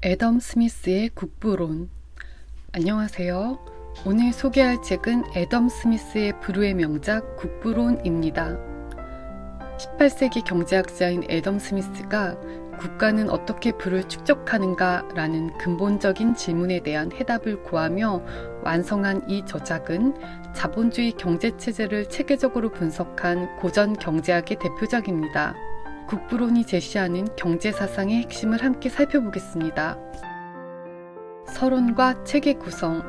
애덤 스미스의 국부론. 안녕하세요. 오늘 소개할 책은 애덤 스미스의 불후의 명작 국부론입니다. 18세기 경제학자인 애덤 스미스가 국가는 어떻게 부를 축적하는가 라는 근본적인 질문에 대한 해답을 구하며 완성한 이 저작은 자본주의 경제체제를 체계적으로 분석한 고전 경제학의 대표작입니다. 국부론이 제시하는 경제사상의 핵심을 함께 살펴보겠습니다. 서론과 책의 구성.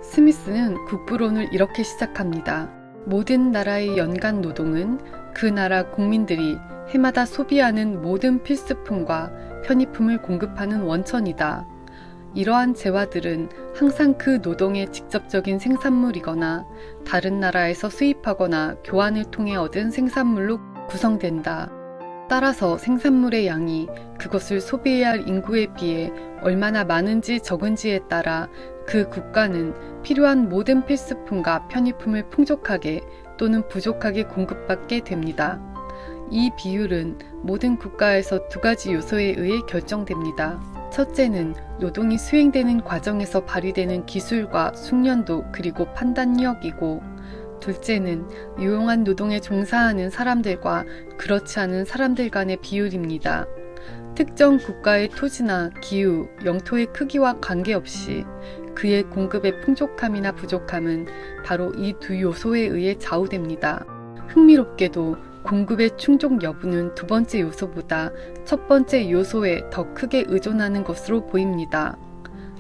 스미스는 국부론을 이렇게 시작합니다. 모든 나라의 연간 노동은 그 나라 국민들이 해마다 소비하는 모든 필수품과 편의품을 공급하는 원천이다. 이러한 재화들은 항상 그 노동의 직접적인 생산물이거나 다른 나라에서 수입하거나 교환을 통해 얻은 생산물로 구성된다. 따라서 생산물의 양이 그것을 소비해야 할 인구에 비해 얼마나 많은지 적은지에 따라 그 국가는 필요한 모든 필수품과 편의품을 풍족하게 또는 부족하게 공급받게 됩니다. 이 비율은 모든 국가에서 두 가지 요소에 의해 결정됩니다. 첫째는 노동이 수행되는 과정에서 발휘되는 기술과 숙련도 그리고 판단력이고, 둘째는 유용한 노동에 종사하는 사람들과 그렇지 않은 사람들 간의 비율입니다. 특정 국가의 토지나 기후, 영토의 크기와 관계없이 그의 공급의 풍족함이나 부족함은 바로 이 두 요소에 의해 좌우됩니다. 흥미롭게도 공급의 충족 여부는 두 번째 요소보다 첫 번째 요소에 더 크게 의존하는 것으로 보입니다.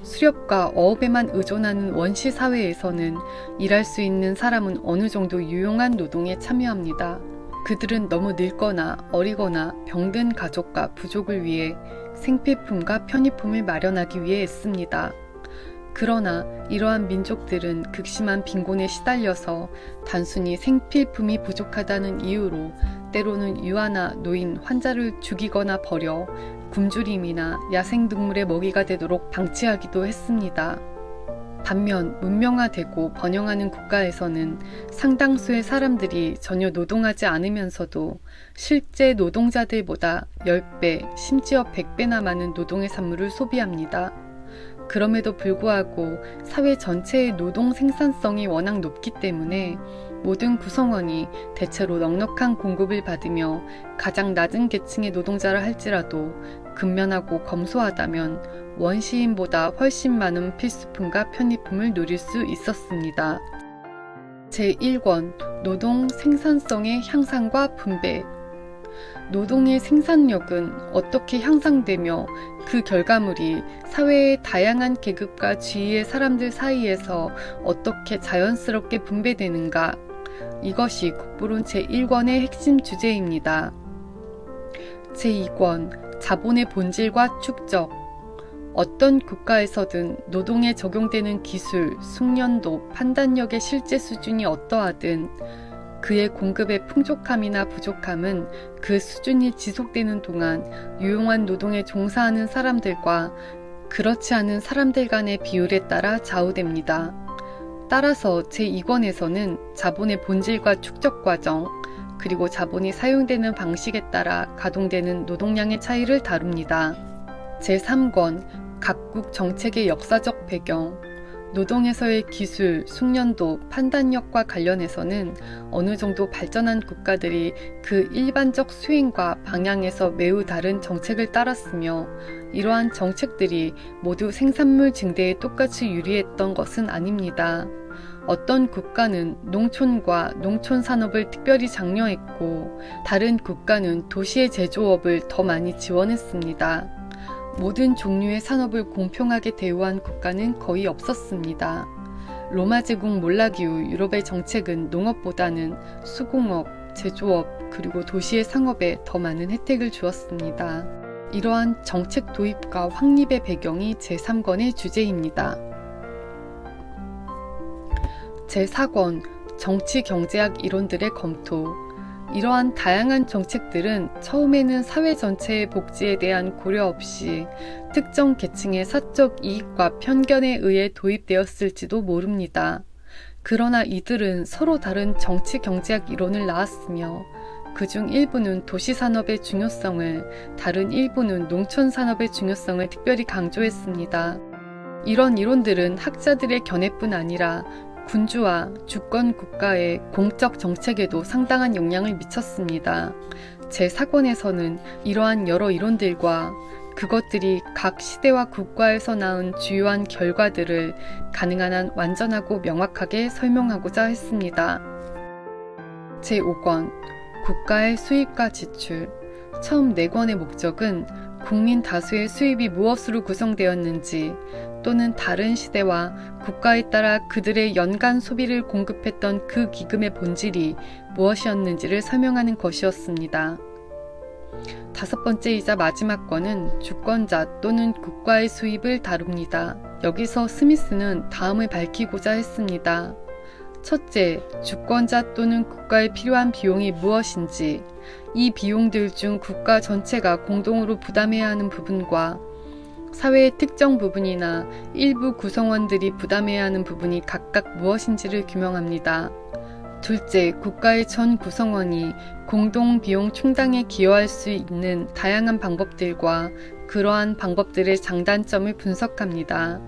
수렵과 어업에만 의존하는 원시 사회에서는 일할 수 있는 사람은 어느 정도 유용한 노동에 참여합니다. 그들은 너무 늙거나 어리거나 병든 가족과 부족을 위해 생필품과 편의품을 마련하기 위해 애씁니다. 그러나 이러한 민족들은 극심한 빈곤에 시달려서 단순히 생필품이 부족하다는 이유로 때로는 유아나 노인, 환자를 죽이거나 버려 굶주림이나 야생동물의 먹이가 되도록 방치하기도 했습니다. 반면 문명화되고 번영하는 국가에서는 상당수의 사람들이 전혀 노동하지 않으면서도 실제 노동자들보다 10배, 심지어 100배나 많은 노동의 산물을 소비합니다. 그럼에도 불구하고 사회 전체의 노동 생산성이 워낙 높기 때문에 모든 구성원이 대체로 넉넉한 공급을 받으며 가장 낮은 계층의 노동자라 할지라도 근면하고 검소하다면 원시인보다 훨씬 많은 필수품과 편의품을 누릴 수 있었습니다. 제1권 노동 생산성의 향상과 분배. 노동의 생산력은 어떻게 향상되며 그 결과물이 사회의 다양한 계급과 지위의 사람들 사이에서 어떻게 자연스럽게 분배되는가? 이것이 국부론 제1권의 핵심 주제입니다. 제2권 자본의 본질과 축적. 어떤 국가에서든 노동에 적용되는 기술, 숙련도, 판단력의 실제 수준이 어떠하든 그의 공급의 풍족함이나 부족함은 그 수준이 지속되는 동안 유용한 노동에 종사하는 사람들과 그렇지 않은 사람들 간의 비율에 따라 좌우됩니다. 따라서 제2권에서는 자본의 본질과 축적 과정, 그리고 자본이 사용되는 방식에 따라 가동되는 노동량의 차이를 다룹니다. 제3권 각국 정책의 역사적 배경. 노동에서의 기술, 숙련도, 판단력과 관련해서는 어느 정도 발전한 국가들이 그 일반적 수행과 방향에서 매우 다른 정책을 따랐으며 이러한 정책들이 모두 생산물 증대에 똑같이 유리했던 것은 아닙니다. 어떤 국가는 농촌과 농촌 산업을 특별히 장려했고 다른 국가는 도시의 제조업을 더 많이 지원했습니다. 모든 종류의 산업을 공평하게 대우한 국가는 거의 없었습니다. 로마 제국 몰락 이후 유럽의 정책은 농업보다는 수공업, 제조업, 그리고 도시의 상업에 더 많은 혜택을 주었습니다. 이러한 정책 도입과 확립의 배경이 제3권의 주제입니다. 제4권 정치-경제학 이론들의 검토. 이러한 다양한 정책들은 처음에는 사회 전체의 복지에 대한 고려 없이 특정 계층의 사적 이익과 편견에 의해 도입되었을지도 모릅니다. 그러나 이들은 서로 다른 정치 경제학 이론을 낳았으며 그중 일부는 도시산업의 중요성을, 다른 일부는 농촌산업의 중요성을 특별히 강조했습니다. 이런 이론들은 학자들의 견해뿐 아니라 군주와 주권 국가의 공적 정책에도 상당한 영향을 미쳤습니다. 제4권에서는 이러한 여러 이론들과 그것들이 각 시대와 국가에서 낳은 주요한 결과들을 가능한 한 완전하고 명확하게 설명하고자 했습니다. 제5권 국가의 수입과 지출. 처음 4권의 목적은 국민 다수의 수입이 무엇으로 구성되었는지 또는 다른 시대와 국가에 따라 그들의 연간 소비를 공급했던 그 기금의 본질이 무엇이었는지를 설명하는 것이었습니다. 5번째이자 마지막 권은 주권자 또는 국가의 수입을 다룹니다. 여기서 스미스는 다음을 밝히고자 했습니다. 첫째, 주권자 또는 국가에 필요한 비용이 무엇인지, 이 비용들 중 국가 전체가 공동으로 부담해야 하는 부분과 사회의 특정 부분이나 일부 구성원들이 부담해야 하는 부분이 각각 무엇인지를 규명합니다. 둘째, 국가의 전 구성원이 공동 비용 충당에 기여할 수 있는 다양한 방법들과 그러한 방법들의 장단점을 분석합니다.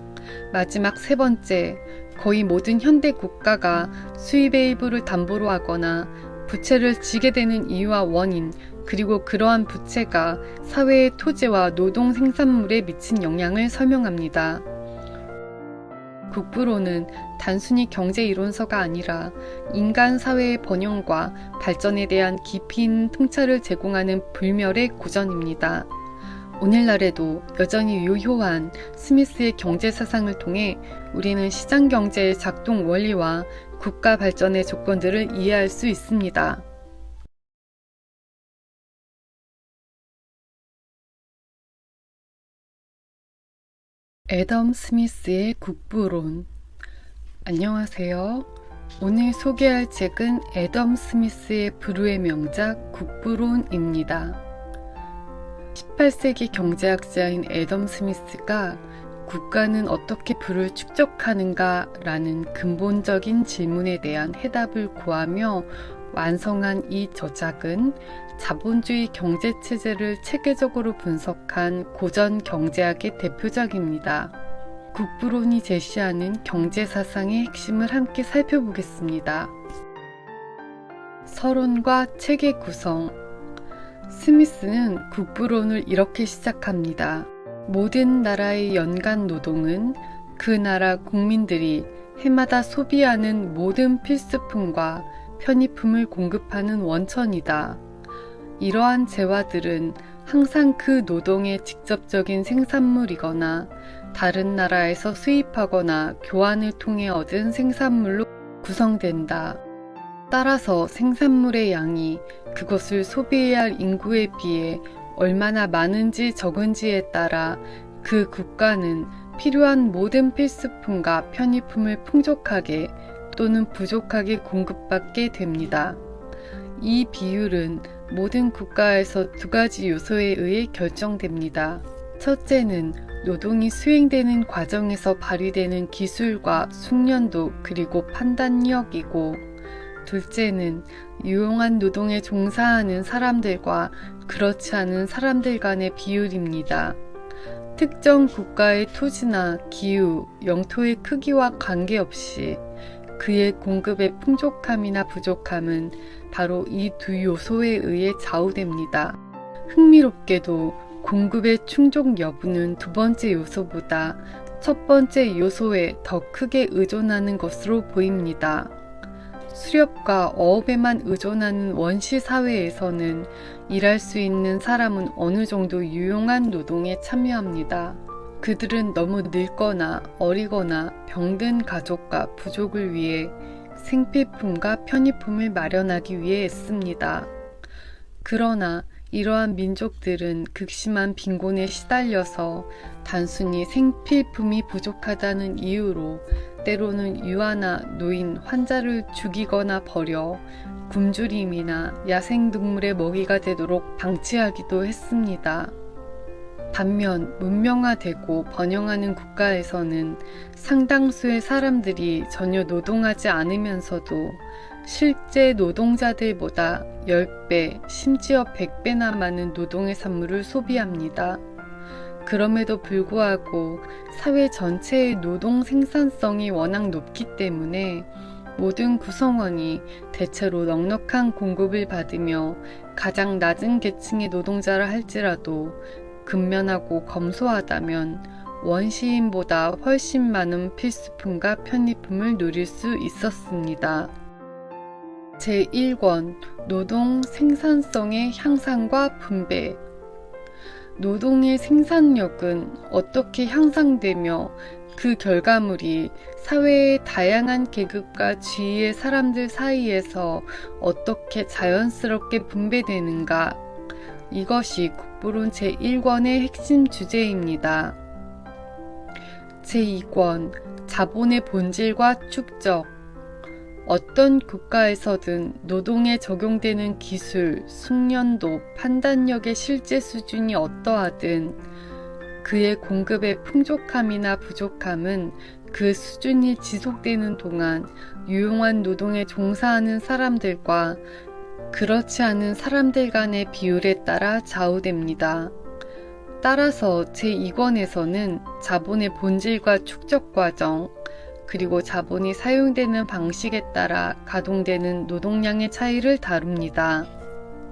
마지막 3번째, 거의 모든 현대 국가가 수입의 일부를 담보로 하거나 부채를 지게 되는 이유와 원인, 그리고 그러한 부채가 사회의 토지와 노동 생산물에 미친 영향을 설명합니다. 국부론은 단순히 경제 이론서가 아니라 인간 사회의 번영과 발전에 대한 깊이 있는 통찰을 제공하는 불멸의 고전입니다. 오늘날에도 여전히 유효한 스미스의 경제 사상을 통해 우리는 시장 경제의 작동 원리와 국가 발전의 조건들을 이해할 수 있습니다. 애덤 스미스의 국부론. 안녕하세요. 오늘 소개할 책은 애덤 스미스의 불후의 명작 국부론입니다. 18세기 경제학자인 애덤 스미스가 국가는 어떻게 부를 축적하는가 라는 근본적인 질문에 대한 해답을 구하며 완성한 이 저작은 자본주의 경제체제를 체계적으로 분석한 고전 경제학의 대표작입니다. 국부론이 제시하는 경제사상의 핵심을 함께 살펴보겠습니다. 서론과 책의 구성. 스미스는 국부론을 이렇게 시작합니다. 모든 나라의 연간 노동은 그 나라 국민들이 해마다 소비하는 모든 필수품과 편의품을 공급하는 원천이다. 이러한 재화들은 항상 그 노동의 직접적인 생산물이거나 다른 나라에서 수입하거나 교환을 통해 얻은 생산물로 구성된다. 따라서 생산물의 양이 그것을 소비해야 할 인구에 비해 얼마나 많은지 적은지에 따라 그 국가는 필요한 모든 필수품과 편의품을 풍족하게 또는 부족하게 공급받게 됩니다. 이 비율은 모든 국가에서 2가지 요소에 의해 결정됩니다. 첫째는 노동이 수행되는 과정에서 발휘되는 기술과 숙련도 그리고 판단력이고, 둘째는 유용한 노동에 종사하는 사람들과 그렇지 않은 사람들 간의 비율입니다. 특정 국가의 토지나 기후, 영토의 크기와 관계없이 그의 공급의 풍족함이나 부족함은 바로 이 2 요소에 의해 좌우됩니다. 흥미롭게도 공급의 충족 여부는 2번째 요소보다 첫 번째 요소에 더 크게 의존하는 것으로 보입니다. 수렵과 어업에만 의존하는 원시 사회에서는 일할 수 있는 사람은 어느 정도 유용한 노동에 참여합니다. 그들은 너무 늙거나 어리거나 병든 가족과 부족을 위해 생필품과 편의품을 마련하기 위해 애씁니다. 그러나 이러한 민족들은 극심한 빈곤에 시달려서 단순히 생필품이 부족하다는 이유로 때로는 유아나 노인, 환자를 죽이거나 버려 굶주림이나 야생동물의 먹이가 되도록 방치하기도 했습니다. 반면 문명화되고 번영하는 국가에서는 상당수의 사람들이 전혀 노동하지 않으면서도 실제 노동자들보다 10배, 심지어 100배나 많은 노동의 산물을 소비합니다. 그럼에도 불구하고 사회 전체의 노동 생산성이 워낙 높기 때문에 모든 구성원이 대체로 넉넉한 공급을 받으며 가장 낮은 계층의 노동자라 할지라도 근면하고 검소하다면 원시인보다 훨씬 많은 필수품과 편의품을 누릴 수 있었습니다. 제1권 노동 생산성의 향상과 분배. 노동의 생산력은 어떻게 향상되며 그 결과물이 사회의 다양한 계급과 지위의 사람들 사이에서 어떻게 자연스럽게 분배되는가? 이것이 국부론 제1권의 핵심 주제입니다. 제2권 자본의 본질과 축적. 어떤 국가에서든 노동에 적용되는 기술, 숙련도, 판단력의 실제 수준이 어떠하든 그의 공급의 풍족함이나 부족함은 그 수준이 지속되는 동안 유용한 노동에 종사하는 사람들과 그렇지 않은 사람들 간의 비율에 따라 좌우됩니다. 따라서 제2권에서는 자본의 본질과 축적 과정, 그리고 자본이 사용되는 방식에 따라 가동되는 노동량의 차이를 다룹니다.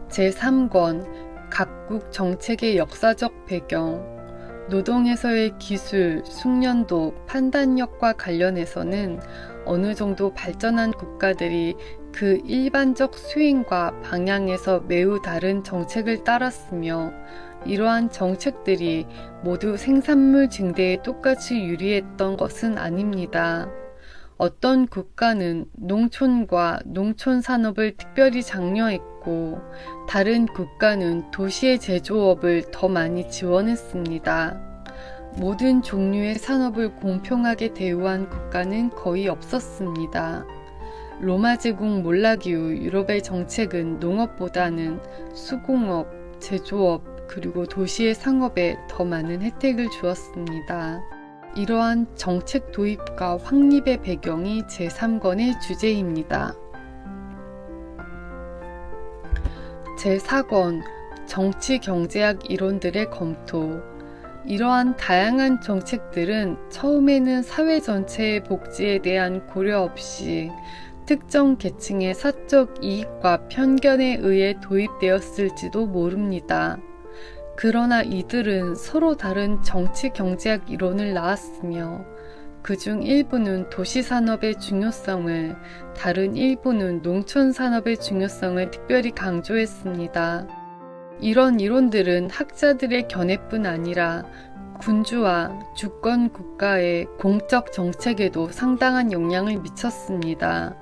제3권 각국 정책의 역사적 배경. 노동에서의 기술, 숙련도, 판단력과 관련해서는 어느 정도 발전한 국가들이 그 일반적 수행과 방향에서 매우 다른 정책을 따랐으며 이러한 정책들이 모두 생산물 증대에 똑같이 유리했던 것은 아닙니다. 어떤 국가는 농촌과 농촌 산업을 특별히 장려했고 다른 국가는 도시의 제조업을 더 많이 지원했습니다. 모든 종류의 산업을 공평하게 대우한 국가는 거의 없었습니다. 로마 제국 몰락 이후 유럽의 정책은 농업보다는 수공업, 제조업, 그리고 도시의 상업에 더 많은 혜택을 주었습니다. 이러한 정책 도입과 확립의 배경이 제3권의 주제입니다. 제4권 정치-경제학 이론들의 검토. 이러한 다양한 정책들은 처음에는 사회 전체의 복지에 대한 고려 없이 특정 계층의 사적 이익과 편견에 의해 도입되었을지도 모릅니다. 그러나 이들은 서로 다른 정치-경제학 이론을 낳았으며 그중 일부는 도시산업의 중요성을, 다른 일부는 농촌산업의 중요성을 특별히 강조했습니다. 이런 이론들은 학자들의 견해뿐 아니라 군주와 주권 국가의 공적 정책에도 상당한 영향을 미쳤습니다.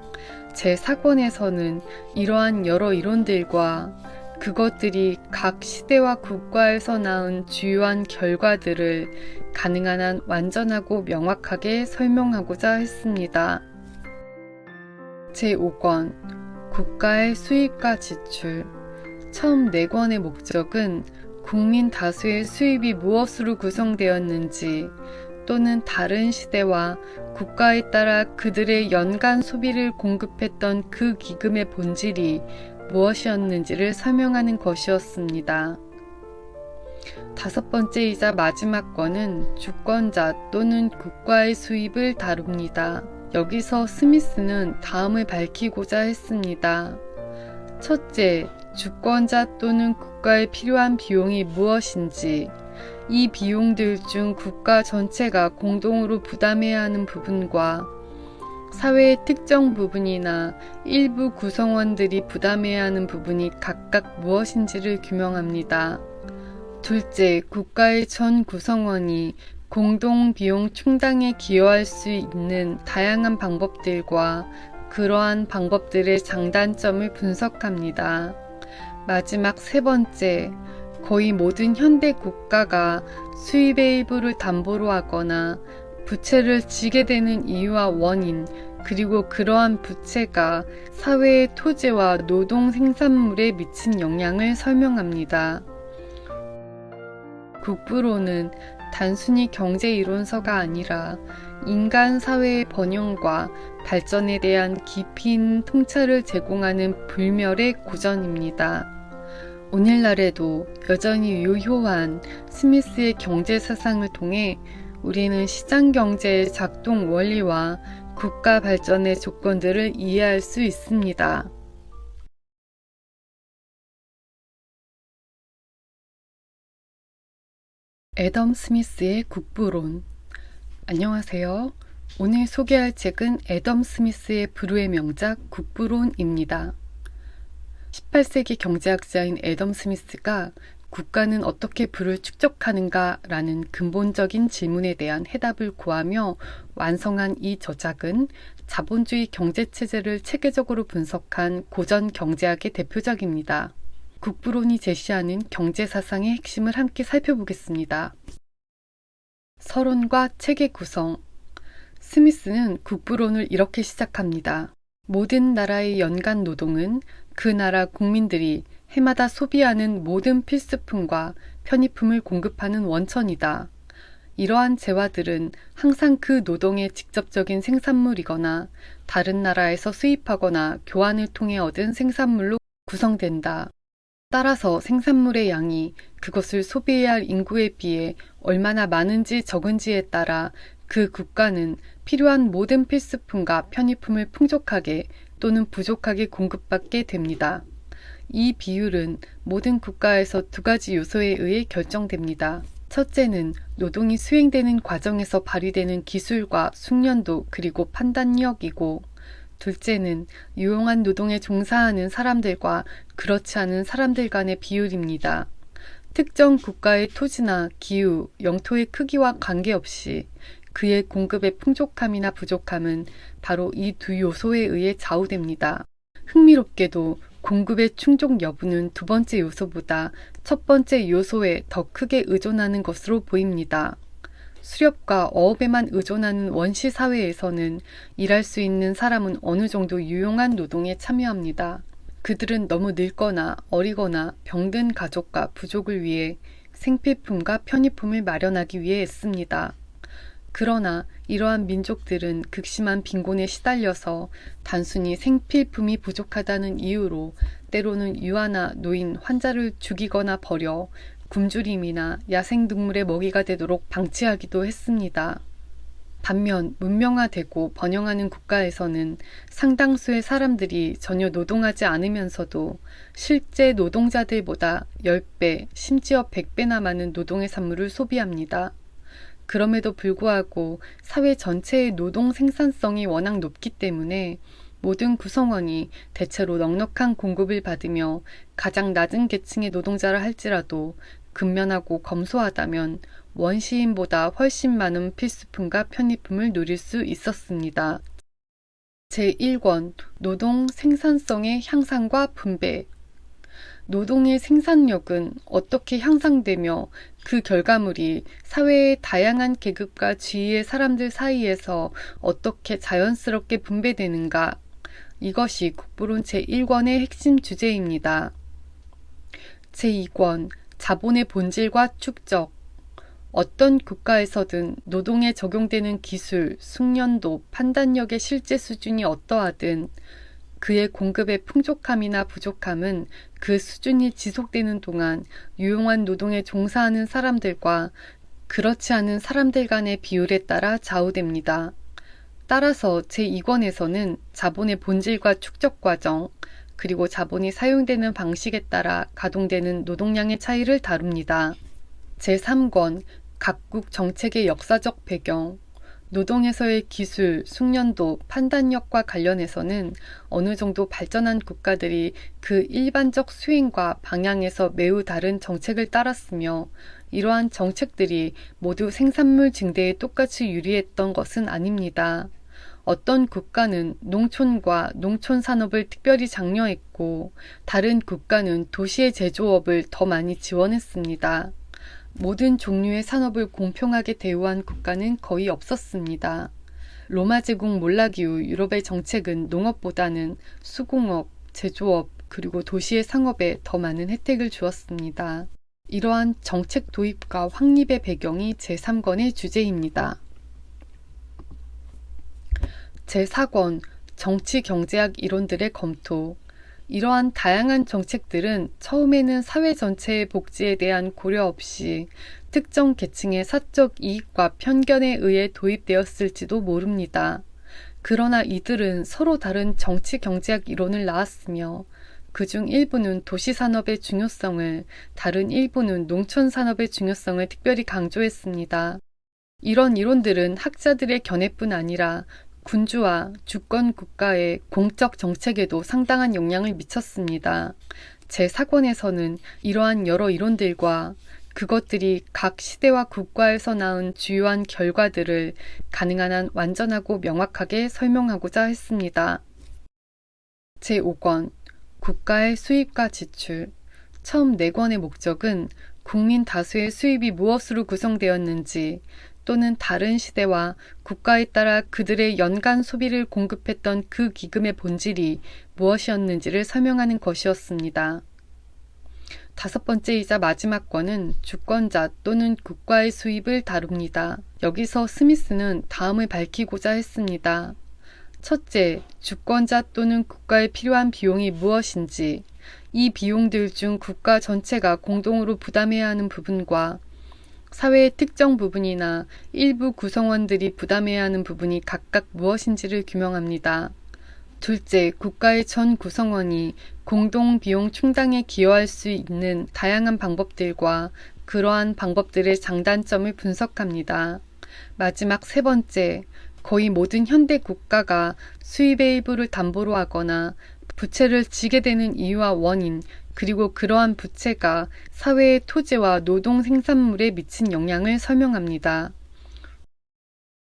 제4권에서는 이러한 여러 이론들과 그것들이 각 시대와 국가에서 낳은 주요한 결과들을 가능한 한 완전하고 명확하게 설명하고자 했습니다. 제5권 국가의 수입과 지출. 처음 4권의 목적은 국민 다수의 수입이 무엇으로 구성되었는지 또는 다른 시대와 국가에 따라 그들의 연간 소비를 공급했던 그 기금의 본질이 무엇이었는지를 설명하는 것이었습니다. 5번째이자 마지막 권은 주권자 또는 국가의 수입을 다룹니다. 여기서 스미스는 다음을 밝히고자 했습니다. 첫째, 주권자 또는 국가에 필요한 비용이 무엇인지, 이 비용들 중 국가 전체가 공동으로 부담해야 하는 부분과 사회의 특정 부분이나 일부 구성원들이 부담해야 하는 부분이 각각 무엇인지를 규명합니다. 둘째, 국가의 전 구성원이 공동 비용 충당에 기여할 수 있는 다양한 방법들과 그러한 방법들의 장단점을 분석합니다. 마지막 3번째, 거의 모든 현대 국가가 수입의 일부를 담보로 하거나 부채를 지게 되는 이유와 원인, 그리고 그러한 부채가 사회의 토지와 노동 생산물에 미친 영향을 설명합니다. 국부론은 단순히 경제 이론서가 아니라 인간 사회의 번영과 발전에 대한 깊이 있는 통찰을 제공하는 불멸의 고전입니다. 오늘날에도 여전히 유효한 스미스의 경제 사상을 통해 우리는 시장 경제의 작동 원리와 국가 발전의 조건들을 이해할 수 있습니다. 애덤 스미스의 국부론. 안녕하세요. 오늘 소개할 책은 애덤 스미스의 불후의 명작 국부론입니다. 18세기 경제학자인 애덤 스미스가 국가는 어떻게 부를 축적하는가 라는 근본적인 질문에 대한 해답을 구하며 완성한 이 저작은 자본주의 경제체제를 체계적으로 분석한 고전 경제학의 대표작입니다. 국부론이 제시하는 경제사상의 핵심을 함께 살펴보겠습니다. 서론과 책의 구성. 스미스는 국부론을 이렇게 시작합니다. 모든 나라의 연간 노동은 그 나라 국민들이 해마다 소비하는 모든 필수품과 편의품을 공급하는 원천이다. 이러한 재화들은 항상 그 노동의 직접적인 생산물이거나 다른 나라에서 수입하거나 교환을 통해 얻은 생산물로 구성된다. 따라서 생산물의 양이 그것을 소비해야 할 인구에 비해 얼마나 많은지 적은지에 따라 그 국가는 필요한 모든 필수품과 편의품을 풍족하게 또는 부족하게 공급받게 됩니다. 이 비율은 모든 국가에서 두 가지 요소에 의해 결정됩니다. 첫째는 노동이 수행되는 과정에서 발휘되는 기술과 숙련도 그리고 판단력이고, 둘째는 유용한 노동에 종사하는 사람들과 그렇지 않은 사람들 간의 비율입니다. 특정 국가의 토지나 기후, 영토의 크기와 관계없이 그의 공급의 풍족함이나 부족함은 바로 이 두 요소에 의해 좌우됩니다. 흥미롭게도 공급의 충족 여부는 두 번째 요소보다 첫 번째 요소에 더 크게 의존하는 것으로 보입니다. 수렵과 어업에만 의존하는 원시 사회에서는 일할 수 있는 사람은 어느 정도 유용한 노동에 참여합니다. 그들은 너무 늙거나 어리거나 병든 가족과 부족을 위해 생필품과 편의품을 마련하기 위해 애씁니다. 그러나 이러한 민족들은 극심한 빈곤에 시달려서 단순히 생필품이 부족하다는 이유로 때로는 유아나 노인, 환자를 죽이거나 버려 굶주림이나 야생동물의 먹이가 되도록 방치하기도 했습니다. 반면 문명화되고 번영하는 국가에서는 상당수의 사람들이 전혀 노동하지 않으면서도 실제 노동자들보다 10배, 심지어 100배나 많은 노동의 산물을 소비합니다. 그럼에도 불구하고 사회 전체의 노동 생산성이 워낙 높기 때문에 모든 구성원이 대체로 넉넉한 공급을 받으며 가장 낮은 계층의 노동자라 할지라도 근면하고 검소하다면 원시인보다 훨씬 많은 필수품과 편의품을 누릴 수 있었습니다. 제1권 노동 생산성의 향상과 분배. 노동의 생산력은 어떻게 향상되며 그 결과물이 사회의 다양한 계급과 지위의 사람들 사이에서 어떻게 자연스럽게 분배되는가? 이것이 국부론 제1권의 핵심 주제입니다. 제2권 자본의 본질과 축적. 어떤 국가에서든 노동에 적용되는 기술, 숙련도, 판단력의 실제 수준이 어떠하든 그의 공급의 풍족함이나 부족함은 그 수준이 지속되는 동안 유용한 노동에 종사하는 사람들과 그렇지 않은 사람들 간의 비율에 따라 좌우됩니다. 따라서 제2권에서는 자본의 본질과 축적 과정, 그리고 자본이 사용되는 방식에 따라 가동되는 노동량의 차이를 다룹니다. 제3권 각국 정책의 역사적 배경. 노동에서의 기술, 숙련도, 판단력과 관련해서는 어느 정도 발전한 국가들이 그 일반적 수행과 방향에서 매우 다른 정책을 따랐으며, 이러한 정책들이 모두 생산물 증대에 똑같이 유리했던 것은 아닙니다. 어떤 국가는 농촌과 농촌 산업을 특별히 장려했고, 다른 국가는 도시의 제조업을 더 많이 지원했습니다. 모든 종류의 산업을 공평하게 대우한 국가는 거의 없었습니다. 로마 제국 몰락 이후 유럽의 정책은 농업보다는 수공업, 제조업, 그리고 도시의 상업에 더 많은 혜택을 주었습니다. 이러한 정책 도입과 확립의 배경이 제3권의 주제입니다. 제4권 정치-경제학 이론들의 검토. 이러한 다양한 정책들은 처음에는 사회 전체의 복지에 대한 고려 없이 특정 계층의 사적 이익과 편견에 의해 도입되었을지도 모릅니다. 그러나 이들은 서로 다른 정치-경제학 이론을 낳았으며 그중 일부는 도시산업의 중요성을, 다른 일부는 농촌산업의 중요성을 특별히 강조했습니다. 이런 이론들은 학자들의 견해뿐 아니라 군주와 주권 국가의 공적 정책에도 상당한 영향을 미쳤습니다. 제4권에서는 이러한 여러 이론들과 그것들이 각 시대와 국가에서 낳은 주요한 결과들을 가능한 한 완전하고 명확하게 설명하고자 했습니다. 제5권 국가의 수입과 지출. 처음 4권의 목적은 국민 다수의 수입이 무엇으로 구성되었는지 또는 다른 시대와 국가에 따라 그들의 연간 소비를 공급했던 그 기금의 본질이 무엇이었는지를 설명하는 것이었습니다. 5번째이자 마지막 권은 주권자 또는 국가의 수입을 다룹니다. 여기서 스미스는 다음을 밝히고자 했습니다. 첫째, 주권자 또는 국가에 필요한 비용이 무엇인지, 이 비용들 중 국가 전체가 공동으로 부담해야 하는 부분과 사회의 특정 부분이나 일부 구성원들이 부담해야 하는 부분이 각각 무엇인지를 규명합니다. 둘째, 국가의 전 구성원이 공동 비용 충당에 기여할 수 있는 다양한 방법들과 그러한 방법들의 장단점을 분석합니다. 마지막 3번째, 거의 모든 현대 국가가 수입의 일부를 담보로 하거나 부채를 지게 되는 이유와 원인, 그리고 그러한 부채가 사회의 토지와 노동 생산물에 미친 영향을 설명합니다.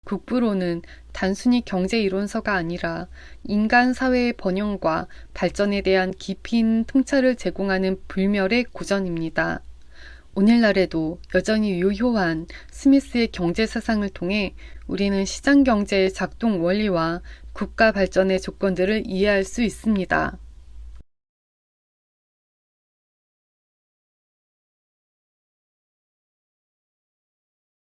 국부론은 단순히 경제 이론서가 아니라 인간 사회의 번영과 발전에 대한 깊이 있는 통찰을 제공하는 불멸의 고전입니다. 오늘날에도 여전히 유효한 스미스의 경제 사상을 통해 우리는 시장 경제의 작동 원리와 국가 발전의 조건들을 이해할 수 있습니다.